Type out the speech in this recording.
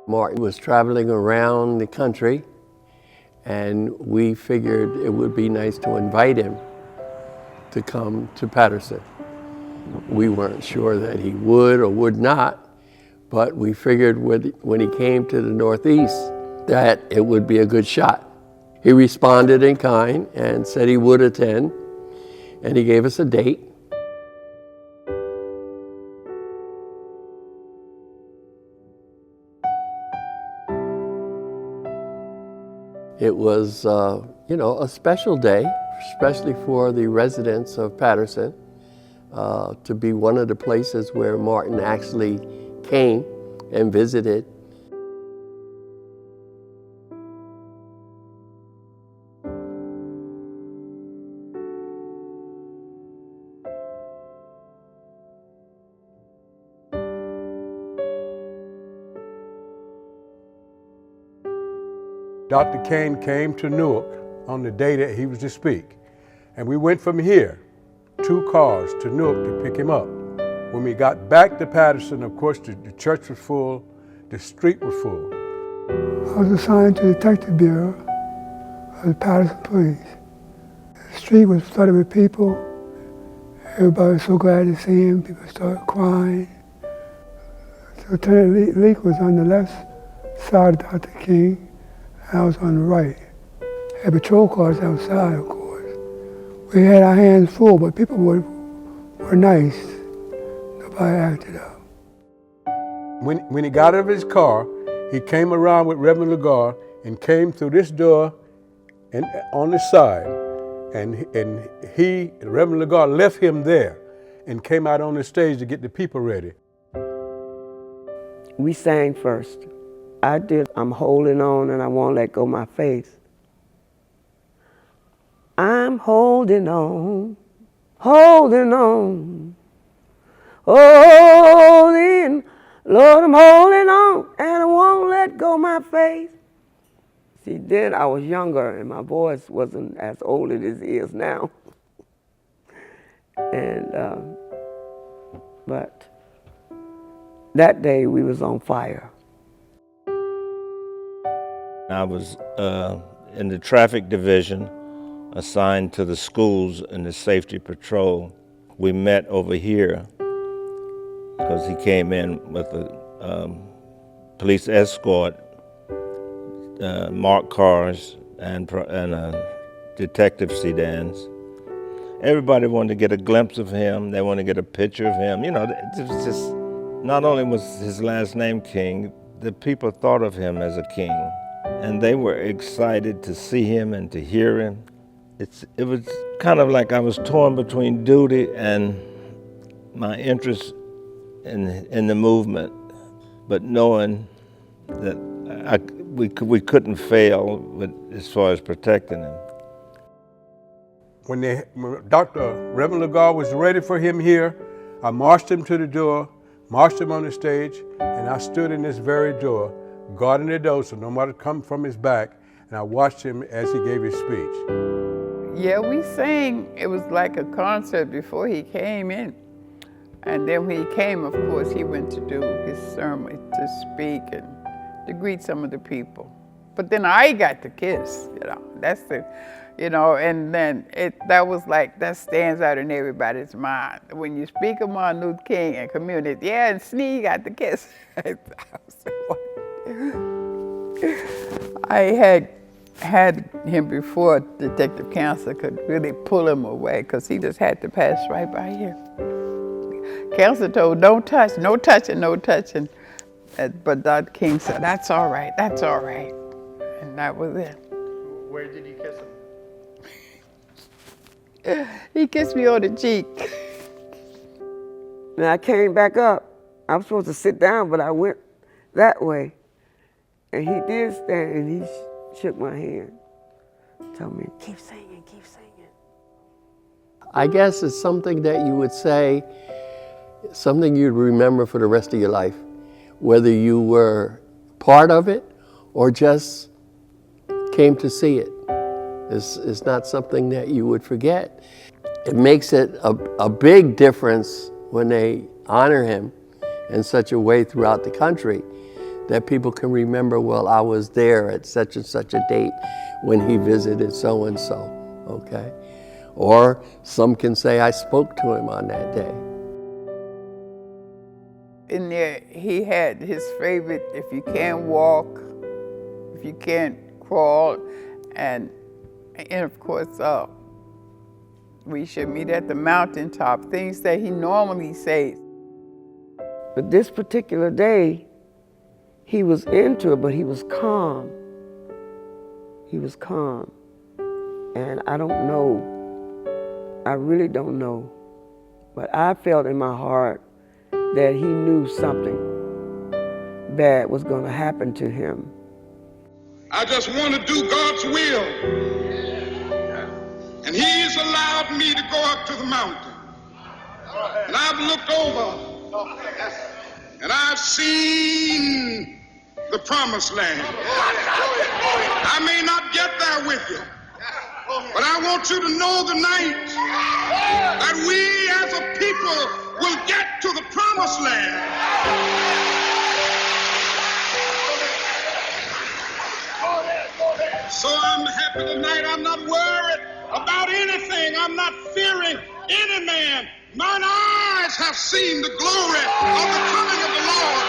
Martin was traveling around the country, and we figured it would be nice to invite him to come to Paterson. We weren't sure that he would or would not, but we figured when he came to the Northeast that it would be a good shot. He responded in kind and said he would attend, and he gave us a date. It was, a special day, especially for the residents of Paterson, to be one of the places where Martin actually came and visited. Dr. Kane came to Newark on the day that he was to speak. And we went from here, 2 cars to Newark to pick him up. When we got back to Paterson, of course, the church was full, the street was full. I was assigned to the Detective Bureau of the Paterson Police. The street was flooded with people. Everybody was so glad to see him. People started crying. So Lieutenant Leake was on the left side of Dr. King. I was on the right. Had patrol cars outside, of course. We had our hands full, but people were nice. Nobody acted up. When he got out of his car, he came around with Reverend Lagar and came through this door and on the side. And Reverend Lagar left him there and came out on the stage to get the people ready. We sang first. I did, I'm holding on and I won't let go my faith. I'm holding on, holding on, holding, Lord, I'm holding on and I won't let go my faith. See, then I was younger and my voice wasn't as old as it is now. And, but that day we was on fire. I was in the traffic division, assigned to the schools in the safety patrol. We met over here because he came in with a police escort, marked cars, and detective sedans. Everybody wanted to get a glimpse of him. They wanted to get a picture of him. You know, it was just, not only was his last name King, the people thought of him as a king. And they were excited to see him and to hear him. It was kind of like I was torn between duty and my interest in the movement, but knowing that we couldn't fail as far as protecting him. When Dr. Reverend Lagar was ready for him here, I marched him to the door, marched him on the stage, and I stood in this very door, guarding the door so nobody come from his back, and I watched him as he gave his speech. Yeah, we sang. It was like a concert before he came in. And then when he came, of course, he went to do his sermon, to speak and to greet some of the people. But then I got the kiss, that's the, and then that stands out in everybody's mind. When you speak of Martin Luther King and community, and Snee got the kiss. I had him before Detective Counselor could really pull him away because he just had to pass right by here. Counselor told, don't touch, no touching, no touching. But Dr. King said, that's all right, and that was it. Where did you kiss him? He kissed me on the cheek. And I came back up. I was supposed to sit down, but I went that way. And he did stand and he shook my hand. Told me, keep singing, keep singing. I guess it's something that you would say, something you'd remember for the rest of your life, whether you were part of it or just came to see it. It's not something that you would forget. It makes it a big difference when they honor him in such a way throughout the country that people can remember, well, I was there at such and such a date when he visited so-and-so, okay? Or some can say, I spoke to him on that day. In there, he had his favorite, if you can't walk, if you can't crawl, and of course, we should meet at the mountaintop, things that he normally says. But this particular day, he was into it, but he was calm. He was calm. And I don't know, I really don't know, but I felt in my heart that he knew something bad was going to happen to him. I just want to do God's will. And he's allowed me to go up to the mountain. And I've looked over and I've seen the promised land. I may not get there with you, but I want you to know tonight that we as a people will get to the promised land. So I'm happy tonight. I'm not worried about anything. I'm not fearing any man. Mine eyes have seen the glory of the coming of the Lord.